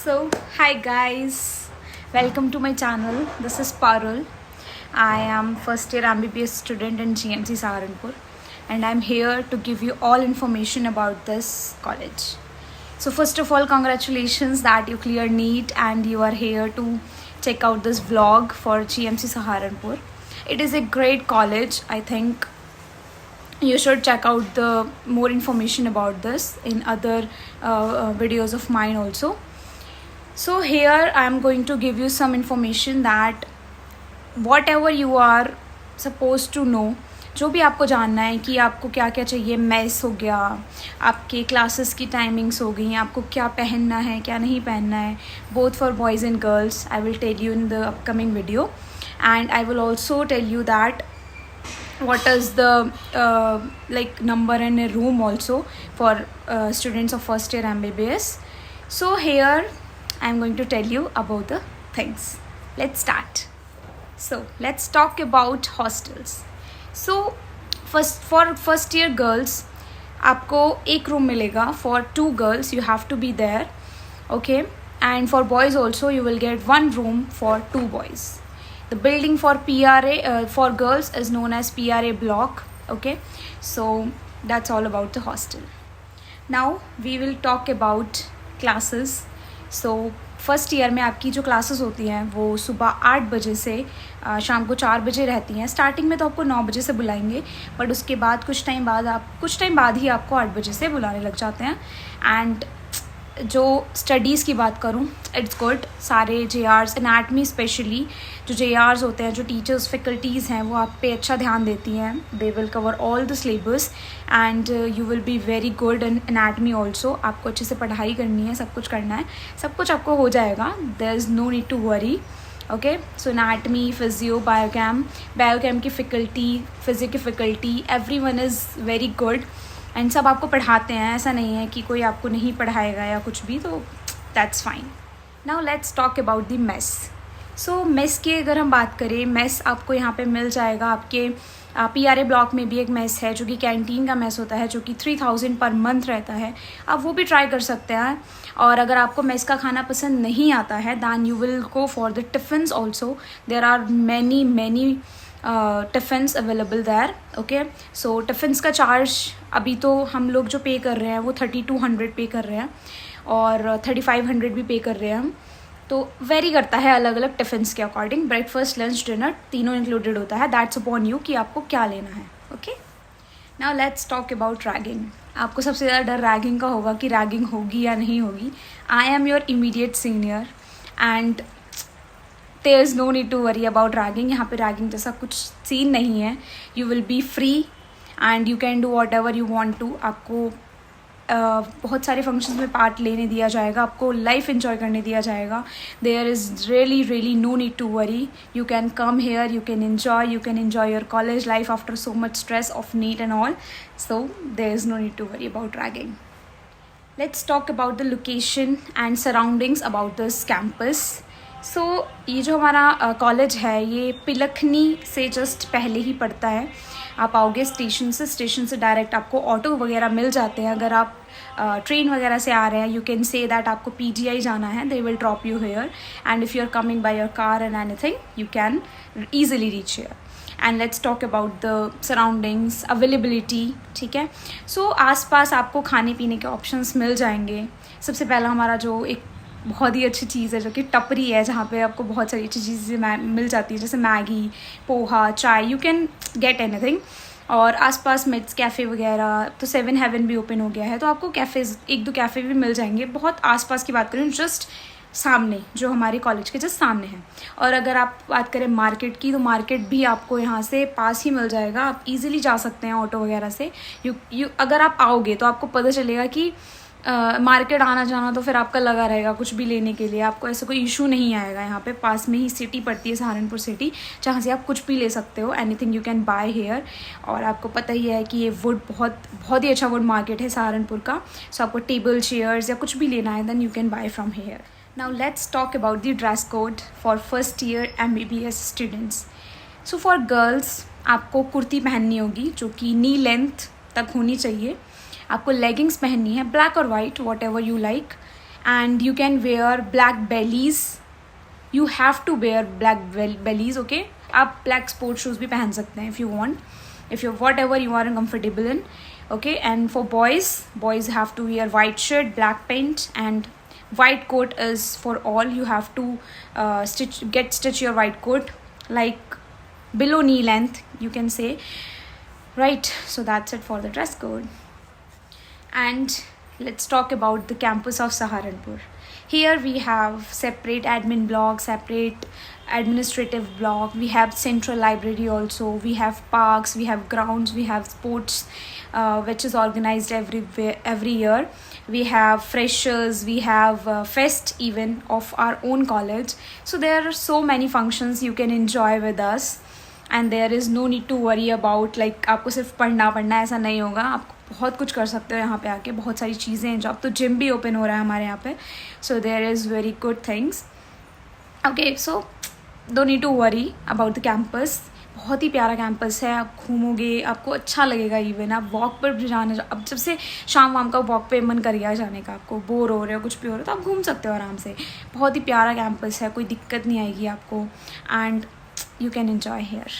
So, hi guys, welcome to my channel. This is Parul. I am first year MBBS student in GMC Saharanpur, and I'm here to give you all information about this college. So, first of all, congratulations that you cleared NEET and you are here to check out this vlog for GMC Saharanpur. It is a great college. I think you should check out the more information about this in other videos of mine also. So here I am going to give you some information that whatever you are supposed to know, जो भी आपको जानना है कि आपको क्या क्या चाहिए, मेस हो गया, आपके क्लासेस की टाइमिंग्स हो गई, आपको क्या पहनना है क्या नहीं पहनना है, both for boys and girls. I will tell you in the upcoming video and I will also tell you that what is the like number in a room also for students of first year MBBS. So here I am going to tell you about the things. Let's start. So let's talk about hostels. So for first year girls आपको एक room मिलेगा. For 2 girls you have to be there, okay, and for boys also you will get 1 room for 2 boys. The building for PRA for girls is known as PRA block, okay. So that's all about the hostel. Now we will talk about classes. So first year में आपकी जो classes होती हैं वो सुबह 8 बजे से शाम को 4 बजे रहती हैं. स्टार्टिंग में तो आपको 9 बजे से बुलाएंगे, बट उसके बाद कुछ टाइम बाद ही आपको 8 बजे से बुलाने लग जाते हैं. एंड जो स्टडीज़ की बात करूँ, इट्स गुड. सारे JRs, एनाटमी स्पेशली जो JRs होते हैं, जो टीचर्स फैकल्टीज़ हैं, वो आप पे अच्छा ध्यान देती हैं. They will cover all the syllabus and you will be very good in anatomy also. आपको अच्छे से पढ़ाई करनी है, सब कुछ करना है, सब कुछ आपको हो जाएगा. There is no need to worry, okay. So anatomy, physio, biochem की फैकल्टी, फिजिक्स की faculty, every one is very good and सब आपको पढ़ाते हैं. ऐसा नहीं है कि कोई आपको नहीं पढ़ाएगा या कुछ भी, तो that's fine. Now let's talk about the mess. So mess की अगर हम बात करें, मेस आपको यहाँ पे मिल जाएगा. आपके PRA ब्लॉक में भी एक मेस है जो कि कैंटीन का मेस होता है, जो कि 3000 पर मंथ रहता है. आप वो भी ट्राई कर सकते हैं. और अगर आपको मेस का खाना पसंद नहीं आता है, then you will go for the tiffins also. There are many tiffins available there, okay. So tiffins का चार्ज अभी तो हम लोग जो पे कर रहे हैं वो 3200 पे कर रहे हैं और 3500 भी पे कर रहे हैं हम. तो वेरी करता है अलग अलग टिफ़िन्स के अकॉर्डिंग. ब्रेकफास्ट, लंच, डिनर तीनों इंक्लूडेड होता है. दैट्स अपॉन यू कि आपको क्या लेना है, okay. Now let's talk about ragging. आपको सबसे ज़्यादा डर रैगिंग का होगा कि रैगिंग होगी या नहीं होगी. I am your immediate senior and there is no need to worry about ragging. यहाँ पे रैगिंग जैसा कुछ सीन नहीं है. You will be free and you can do whatever you want to. आपको बहुत सारे फंक्शंस में पार्ट लेने दिया जाएगा, आपको लाइफ इन्जॉय करने दिया जाएगा. There is really no need to worry. You can come here, you can enjoy your college life after so much stress of NEET and all. So there is no need to worry about ragging. Let's talk about the location and surroundings about this campus. So ये जो हमारा college है ये पिलखनी से just पहले ही पड़ता है. आप आओगे स्टेशन से डायरेक्ट आपको ऑटो वगैरह मिल जाते हैं. अगर आप ट्रेन वगैरह से आ रहे हैं, यू कैन से दैट आपको PGI जाना है, they will drop you here. And if you are coming by your car and anything, you can easily reach here. And let's talk about the surroundings, availability, ठीक है. सो आसपास आपको खाने पीने के ऑप्शंस मिल जाएंगे. सबसे पहला हमारा जो एक बहुत ही अच्छी चीज़ है जो कि टपरी है, जहाँ पे आपको बहुत सारी अच्छी चीज़ें मिल जाती है, जैसे मैगी, पोहा, चाय, यू कैन गेट एनीथिंग. और आसपास मिट्स कैफ़े वगैरह, तो 7 हेवन भी ओपन हो गया है, तो आपको कैफ़ेज़ 1-2 कैफ़े भी मिल जाएंगे. बहुत आसपास की बात करें, जस्ट सामने, जो हमारे कॉलेज के जस्ट सामने है. और अगर आप बात करें मार्केट की, तो मार्केट भी आपको यहाँ से पास ही मिल जाएगा. आप इजीली जा सकते हैं ऑटो वगैरह से. यू अगर आप आओगे तो आपको पता चलेगा कि मार्केट आना जाना तो फिर आपका लगा रहेगा कुछ भी लेने के लिए. आपको ऐसा कोई इशू नहीं आएगा. यहाँ पे पास में ही सिटी पड़ती है, सहारनपुर सिटी, जहाँ से आप कुछ भी ले सकते हो. Anything you can buy here. और आपको पता ही है कि ये वुड बहुत ही अच्छा वुड मार्केट है सहारनपुर का. सो आपको टेबल, चेयर्स या कुछ भी लेना है, then you can buy from here. Now let's talk about the dress code for first year MBBS students. So for girls आपको कुर्ती पहननी होगी जो कि नी लेंथ तक होनी चाहिए. आपको लेगिंग्स पहननी है, ब्लैक और white, what ever you like. and you can wear black bellies. You have to wear black bellies, okay? आप black sport shoes भी पहन सकते हैं if you want, if you're whatever you are comfortable in, okay? And for boys have to wear white shirt, black pant, and white coat is for all. You have to stitch your white coat like below knee length, you can say, right? So that's it for the dress code. And let's talk about the campus of Saharanpur. Here we have separate admin block, separate administrative block. We have central library also. We have parks, we have grounds, we have sports, which is organized every year. We have freshers, we have fest even of our own college. So there are so many functions you can enjoy with us. And there is no need to worry about like आपको सिर्फ पढ़ना ऐसा नहीं होगा. आप बहुत कुछ कर सकते हो यहाँ पे आके, बहुत सारी चीज़ें हैं. जो अब तो जिम भी ओपन हो रहा है हमारे यहाँ पे. So there is very good things. Okay, so don't need to worry about the campus. बहुत ही प्यारा कैंपस है. आप घूमोगे, आपको अच्छा लगेगा. इवन आप वॉक पर भी जाना, अब जब से शाम वाम का वॉक पे मन कर गया जाने का, आपको बोर हो रहे हो, कुछ भी हो रहा है, तो आप घूम सकते हो आराम से. बहुत ही प्यारा कैंपस है, कोई दिक्कत नहीं आएगी आपको. And you can enjoy here.